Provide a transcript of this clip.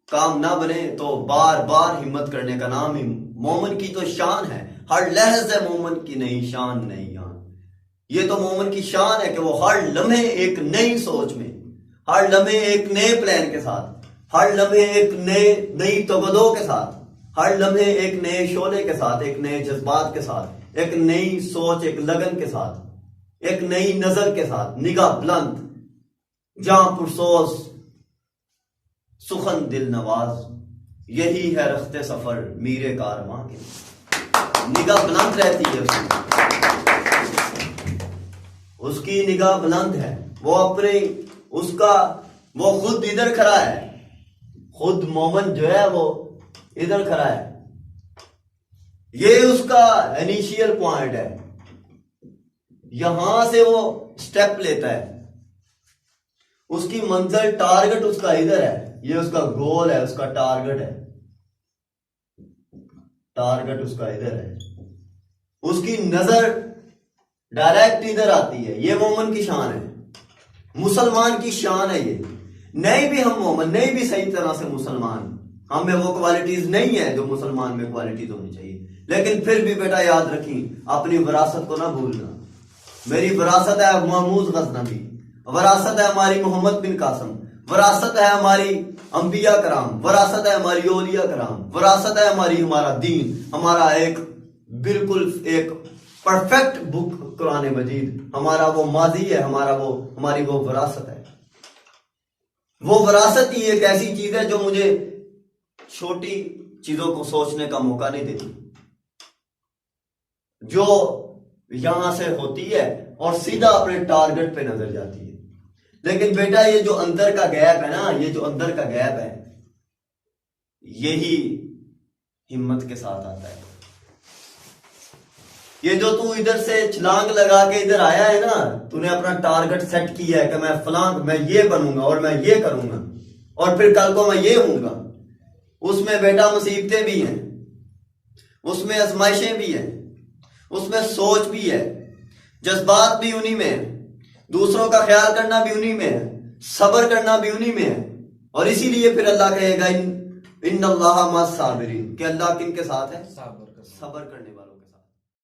काम ना बने तो बार बार हिम्मत करने का नाम ही मोमिन की तो शान है। हर लहज है मोमिन की नई शान नई यान। ये तो मोमिन की शान है कि वो हर लम्हे एक नई सोच में, हर लम्हे एक नए प्लान के साथ, हर लम्हे एक नई तवज्जो के साथ, हर लम्हे एक नए शोले के साथ, एक नए जज्बात के साथ, एक नई सोच, एक लगन के साथ, एक नई नजर के साथ, निगाह बुलंद, जां पुरसोस, सुखन दिल नवाज, यही है रख्ते सफर मीरे कारवां के। निगाह बुलंद रहती है उसकी निगाह बुलंद है। वो अपने वो खुद इधर खड़ा है, खुद मोमिन जो है वो इधर खड़ा है। ये उसका इनिशियल पॉइंट है, यहां से वो स्टेप लेता है। उसकी मंजिल टारगेट उसका इधर है, ये उसका गोल है, उसका टारगेट है, टारगेट उसका इधर है। उसकी नजर डायरेक्ट इधर आती है। ये मोमिन की शान है, मुसलमान की शान है। ये नहीं भी हम मोमिन, नहीं भी सही तरह से मुसलमान, हमें वो क्वालिटीज नहीं है जो मुसलमान में क्वालिटीज होनी चाहिए, लेकिन फिर भी बेटा याद रखी, अपनी विरासत को ना भूलना। मेरी विरासत है महमूद गजनवी, विरासत है हमारी मोहम्मद बिन कासिम, विरासत है हमारी अंबिया कराम, विरासत है हमारी औलिया कराम, विरासत है हमारा दीन, हमारा एक बिल्कुल एक परफेक्ट बुक कुरान मजीद, हमारा वो माजी है, हमारी वो विरासत है। वो विरासत ही एक ऐसी चीज है जो मुझे छोटी चीजों को सोचने का मौका नहीं देती, जो यहां से होती है और सीधा अपने टारगेट पे नजर जाती है। लेकिन बेटा ये जो अंदर का गैप है ना, ये जो अंदर का गैप है, यही हिम्मत के साथ आता है। ये जो तू इधर से छलांग लगा के इधर आया है ना, तूने अपना टारगेट सेट किया है कि मैं ये बनूंगा और मैं ये करूंगा और फिर कल को मैं ये हूंगा। उसमें बेटा मुसीबतें भी हैं, उसमें आजमाइशें भी हैं, उसमें सोच भी है, जज्बात भी उन्हीं में है, दूसरों का ख्याल करना भी उन्हीं में है, सब्र करना भी उन्हीं में है। और इसीलिए फिर अल्लाह कहेगा इन्नल्लाह मअस साबिरीन, कि अल्लाह किन के साथ है? सब्र करने वालों।